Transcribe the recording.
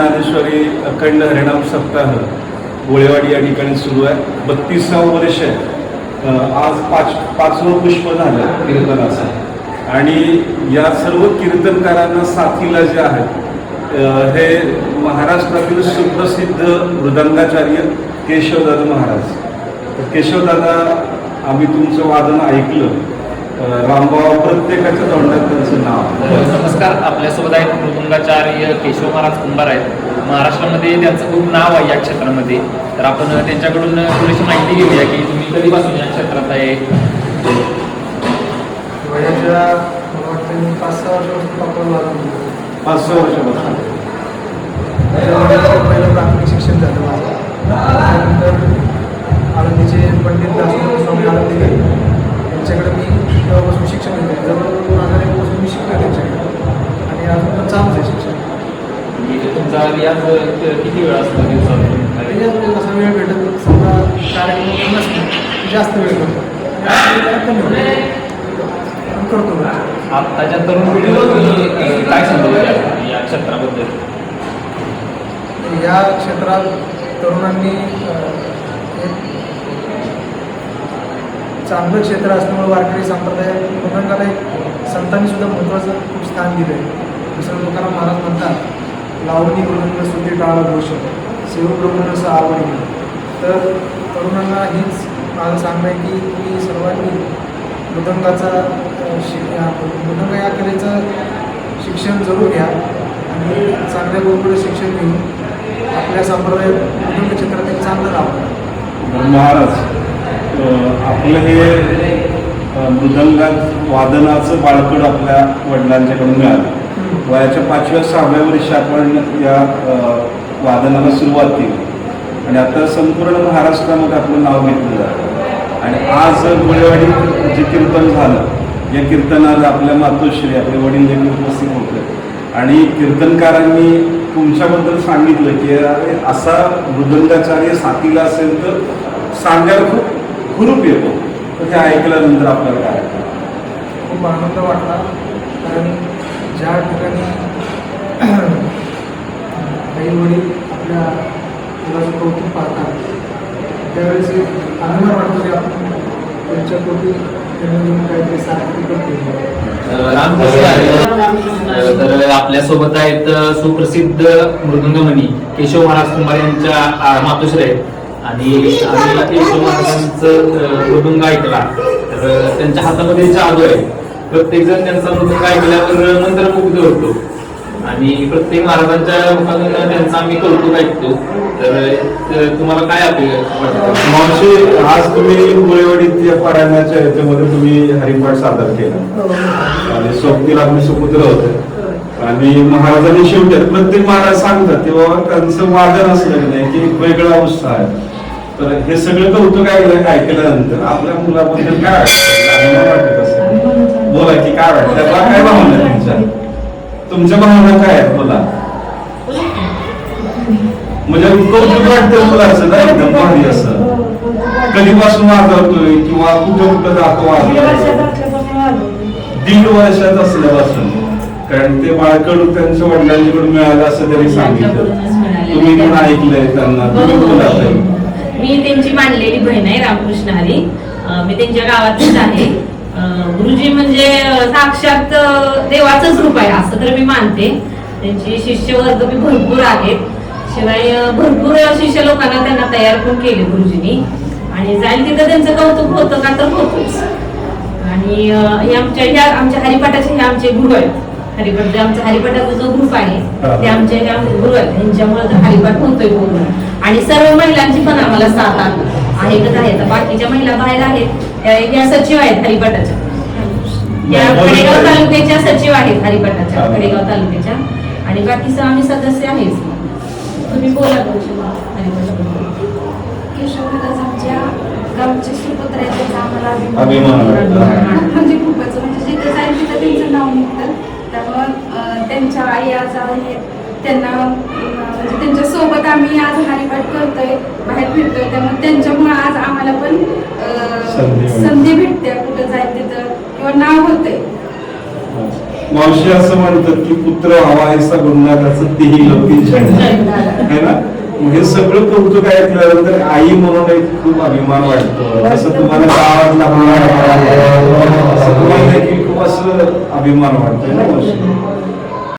ज्ञानेश्वरी अखंड हरिनाम सप्ताह गोळेवाडी या ठिकाणी सुरू आहे. 32वे वर्ष आहे. आज पाचवं पुष्प झालं कीर्तनाचं. आणि या सर्व कीर्तनकारांना साथीला जे आहेत हे महाराष्ट्रातील सुप्रसिद्ध मृदंगाचार्य केशवदादा महाराज. केशवदादा, आम्ही तुमचं वादन ऐकलं. रामभाऊ प्रत्येकाच्या तोंडात त्यांचं नाव. नमस्कार, आपल्यासोबत आहेत मृदंगाचार्य केशव महाराज कुंभार आहेत. महाराष्ट्रामध्ये त्यांचं खूप नाव आहे या क्षेत्रामध्ये. तर आपण त्यांच्याकडून थोडीशी माहिती घेऊया की तुम्ही कधीपासून या क्षेत्रात आहे. वयाच्या मला वाटतं मी 5-6 वर्षापासून वापरला. 5-6 वर्षापासून पहिलं प्राथमिक शिक्षण झालं माझं. त्यानंतर आळंदीचे पंडित दासोजी स्वामी आळंदीकर त्यांच्याकडे मी तेव्हापासून शिक्षण घेतलं. जवळजवळ 2001 मी शिकलो त्यांच्याकडे आणि अजून पण चालूच आहे शिक्षण. तुमचा रियाज किती वेळ असतो दिवसातून? त्याच्यामध्ये कसा वेळ भेटत समजा कार्यक्रम नसतो जास्त वेळ भेटतो कमी करतो. आत्ताच्या तरुण पिढीला तुम्ही काय सांगू या क्षेत्राबद्दल? या क्षेत्रात तरुणांनी चांगलं क्षेत्र असल्यामुळे वारकरी संप्रदाय मृदंगाला एक संतांनी सुद्धा महत्त्वाचं खूप स्थान दिलं आहे. दुसरं लोकांना महाराज म्हणतात, लावणी मृदंग स्तुती टाळ घोष शिवब्रह्मण असं आवडी. तर तरुणांना हीच माझं सांगणं आहे की तुम्ही सर्वांनी मृदंगाचा मृदंग या कलेचं शिक्षण जरूर घ्या आणि चांगल्या गुरुकडे शिक्षण घेऊन आपल्या संप्रदाय मृदंग क्षेत्रात एक चांगलं राहतं. महाराज, आपलं हे मृदंगात वादनाचं बाळकड आपल्या वडिलांच्याकडून मिळालं. वयाच्या 5व्या-6व्या वर्षी आपण या वादनाला सुरुवात केली आणि आता संपूर्ण महाराष्ट्रामध्ये आपलं नाव घेतलं जातं. आणि आज गोळेवाडी जे कीर्तन झालं, या कीर्तनाला आपल्या मातोश्री आपले वडील देखील उपस्थित होते आणि कीर्तनकारांनी तुमच्याबद्दल सांगितलं की असा मृदंगाचार्य साथीला असेल तर सांगायला खूप हुरूप येतो. तर हे ऐकल्यानंतर आपल्याला काय खूप आनंद वाटला. कारण ज्या ठिकाणी काही वडील आपल्या मुलाचं कौतुक पाहतात त्यावेळेस आनंद वाटतो की आपण त्यांच्या कौतुक काहीतरी सार्थक करतो. तर आपल्यासोबत आहेत सुप्रसिद्ध मृदंगमणी केशव महाराज कुंभार यांच्या मातोश्री आहेत. आणि आम्ही केशव महाराजांचं मृदंग ऐकला तर त्यांच्या हातामध्ये जादू आहे. प्रत्येक जण त्यांचा मृदंग ऐकल्यावर मंत्रमुग्ध होतो आणि प्रत्येक महाराजांच्या मुखातून त्यांचं आम्ही कौतुक ऐकतो. तर तुम्हाला काय वाटतं? मावशी, आज तुम्ही गोळेवाडीत या पारायणाच्या ह्याच्यामध्ये तुम्ही हरिपाठ सादर केला आणि सोबतीला आपले सुपुत्र होते आणि महाराजांनी शेवटी प्रत्येक महाराज सांगतात की बाबा त्यांचं वादन असलं नाही की एक वेगळा उत्साह आहे. तर हे सगळं कौतुक ऐकल्यानंतर आपल्या मुलाबद्दल काय वाटतं? असं बोला की काय वाटतं, त्याला काय भावना तुमच्या भावना काय आहेत? बोला. म्हणजे कौतुक वाटतं मुलाचं ना, एकदम भारी असं. कधीपासून वाजवतोय किंवा कुठं जातो वाजवतो? 1.5 वर्षात असल्यापासून. कारण ते बाळकडून त्यांच्या वडिलांकडून मिळालं असं तरी सांगितलं. तुम्ही पण ऐकलंय त्यांना, तुम्ही बोला. मी त्यांची मानलेली बहीण आहे, रामकृष्ण हरी. मी त्यांच्या गावातच आहे. गुरुजी म्हणजे साक्षात देवाचंच रूप आहे असं तर मी मानते. त्यांची शिष्यवर्ग मी भरपूर आहेत. शिवाय भरपूर शिष्य लोकांना त्यांना तयार पण केले गुरुजींनी. आणि जाईल तिथं त्यांचं कौतुक होतं का तर होतच. आणि हे आमच्या हरिपाठाचे हे आमचे गुरु आहेत. हरिपाठ आमचा हरिपाठाचा जो ग्रुप आहे ते आमचे गुरु आहेत. त्यांच्यामुळे हरिपाठ होतोय पूर्ण. आणि सर्व महिलांची पण आम्हाला साथ आहेतच आहेत. बाकीच्या महिला बाहेर आहेत, या सचिव आहेत हरिपाठाच्या. या कडेगाव तालुक्याच्या सचिव आहेत हरिपाठाच्या, कडेगाव तालुक्याच्या. आणि बाकी आम्ही सदस्य आहेच. तुम्ही बोला हरिपाठाबद्दल. केशवदास आमच्या गावचे सुपुत्र आहेत, त्याचा आम्हाला अभिमान म्हणजे खूपच. म्हणजे जिथं जाईल तिथं त्यांचं नाव निघतं. त्यामुळं त्यांच्या आई आजोबा त्यांना म्हणजे त्यांच्या सोबत आम्ही आज हरिपाठ करतोय, बाहेर फिरतोय. त्यामुळे त्यांच्यामुळे आज आम्हाला पण संधी भेटते कुठं जाईल तिथं किंवा नाव होतंय. मावशी असं म्हणतात की पुत्र हवा आहे गुरुनाथाचं तेही लौकिक झंडा है ना. मग हे सगळं कौतुक ऐकल्यानंतर आई म्हणून एक खूप अभिमान वाटतो. जसं तुम्हाला गावातला असं तुम्हाला देखील खूप असं अभिमान वाटतोय ना मावशी.